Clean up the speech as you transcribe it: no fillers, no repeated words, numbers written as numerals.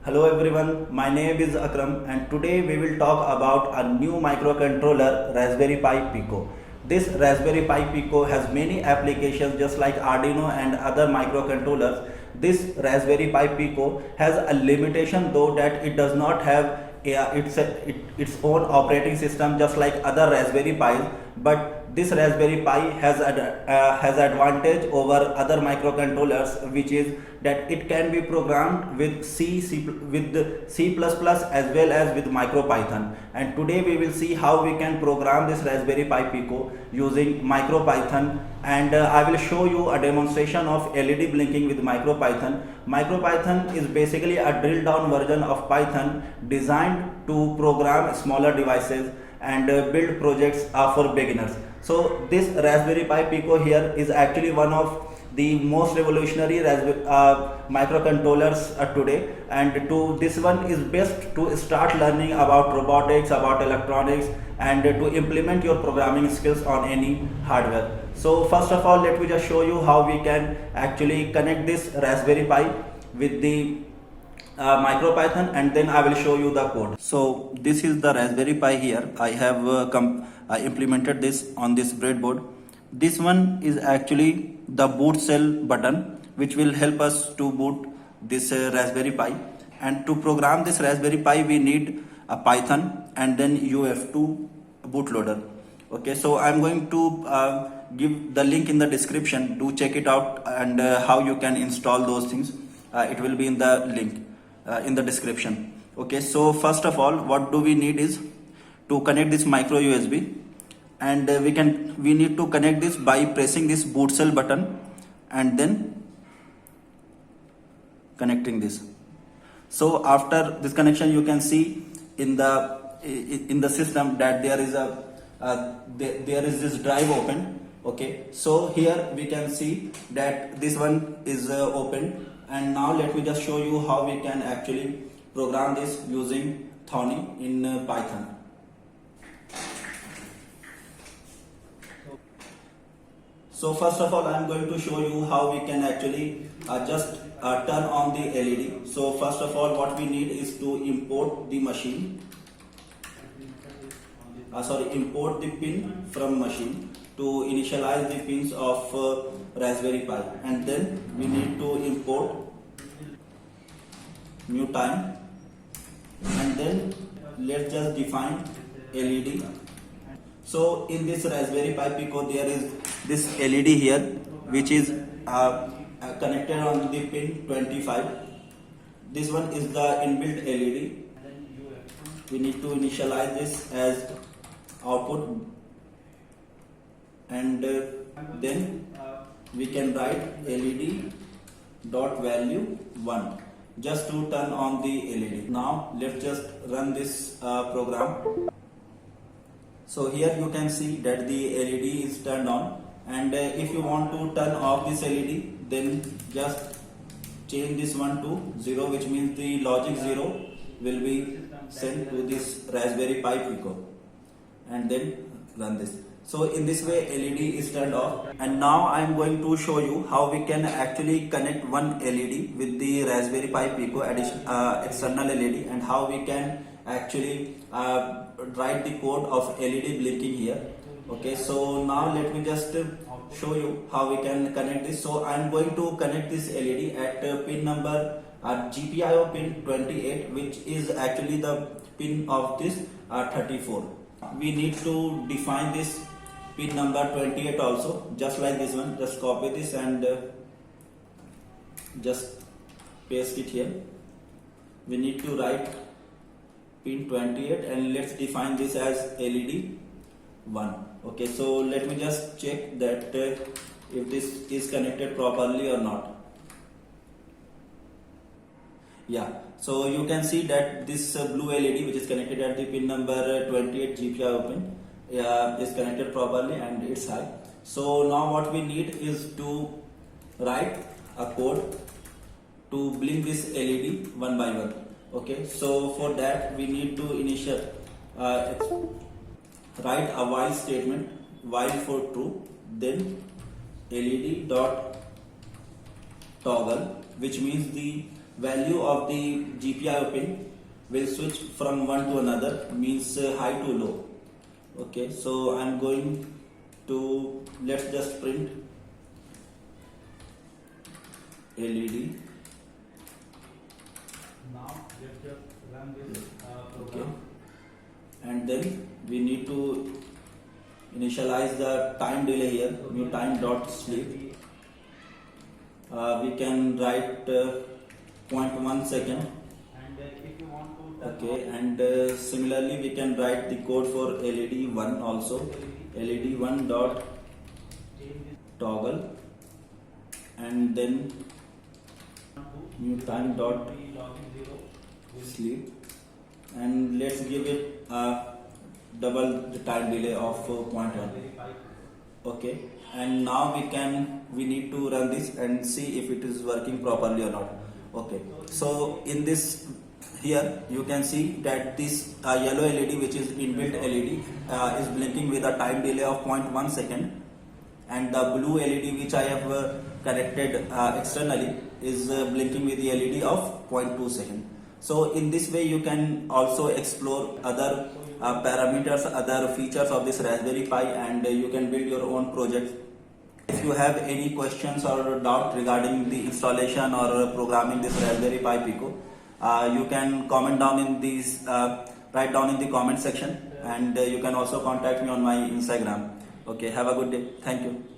Hello everyone, my name is Akram and today we will talk about a new microcontroller Raspberry Pi Pico. This Raspberry Pi Pico has many applications just like Arduino and other microcontrollers. This Raspberry Pi Pico has a limitation though that it does not have its own operating system just like other Raspberry Pis, but this Raspberry Pi has advantage over other microcontrollers, which is that it can be programmed with C++ as well as with MicroPython. And today we will see how we can program this Raspberry Pi Pico using MicroPython, and I will show you a demonstration of LED blinking with MicroPython. MicroPython is basically a drill down version of Python designed to program smaller devices and build projects for beginners. So this Raspberry Pi Pico here is actually one of the most revolutionary microcontrollers today, and this one is best to start learning about robotics, about electronics, and to implement your programming skills on any hardware. So first of all, let me just show you how we can actually connect this Raspberry Pi with the MicroPython, and then I will show you the code. So this is the Raspberry Pi here. I have I implemented this on this breadboard. This one is actually the boot cell button, which will help us to boot this Raspberry Pi. And to program this Raspberry Pi, we need a Python and then UF2 bootloader. Okay, so I'm going to give the link in the description to check it out, and how you can install those things. It will be in the link in the description. Okay, so first of all, what do we need is to connect this micro USB, and we need to connect this by pressing this boot cell button and then connecting this. So after this connection, you can see in the system that there is this drive open. Okay, so here we can see that this one is open, and now let me just show you how we can actually program this using Thonny in Python. So first of all, I am going to show you how we can actually just turn on the LED. So first of all, what we need is to import the machine. Import the pin from machine to initialize the pins of Raspberry Pi, and then we need to import new time, and then let's just define LED. So in this Raspberry Pi Pico, there is this LED here, which is connected on the pin 25. This one is the inbuilt LED. We need to initialize this as output, and then we can write LED dot value 1 just to turn on the LED. Now let's just run this program. So here you can see that the LED is turned on, and if you want to turn off this LED, then just change this one to 0, which means the logic 0 will be sent to this Raspberry Pi Pico, and then run this. So in this way LED is turned off, and now I am going to show you how we can actually connect one LED with the Raspberry Pi Pico external LED, and how we can actually write the code of LED blinking here. Okay, so now let me just show you how we can connect this. So I am going to connect this LED at pin number GPIO pin 28, which is actually the pin of this 34. We need to define this pin number 28 also, just like this one. Just copy this and just paste it here. We need to write pin 28, and let's define this as LED 1. Okay, so let me just check that if this is connected properly or not. Yeah, so you can see that this blue LED, which is connected at the pin number 28 GPIO pin, is connected properly and it's high. So now what we need is to write a code to blink this LED one by one. Okay, so for that we need to write a while statement, while for true, then LED dot toggle, which means the value of the GPIO pin will switch from one to another, means high to low. Okay, so I'm going to, let's just print LED. Now let's just run this Okay, program. and then we need to initialize the time delay here, new time dot sleep. We can write 0.1 second. And if you want to turn Okay, and similarly we can write the code for LED1 also. LED1 dot change this toggle, and then new time dot login 0 will sleep, and let's give it double the time delay of 0.1. verify. Okay, and now we need to run this and see if it is working properly or not. Okay, so in this here you can see that this yellow LED, which is inbuilt LED, is blinking with a time delay of 0.1 second, and the blue LED which I have connected externally is blinking with the LED of 0.2 second. So in this way you can also explore other parameters, other features of this Raspberry Pi, and you can build your own project. If you have any questions or doubt regarding the installation or programming this Raspberry Pi Pico, you can comment down in these, write down in the comment section, and you can also contact me on my Instagram. Okay, have a good day. Thank you.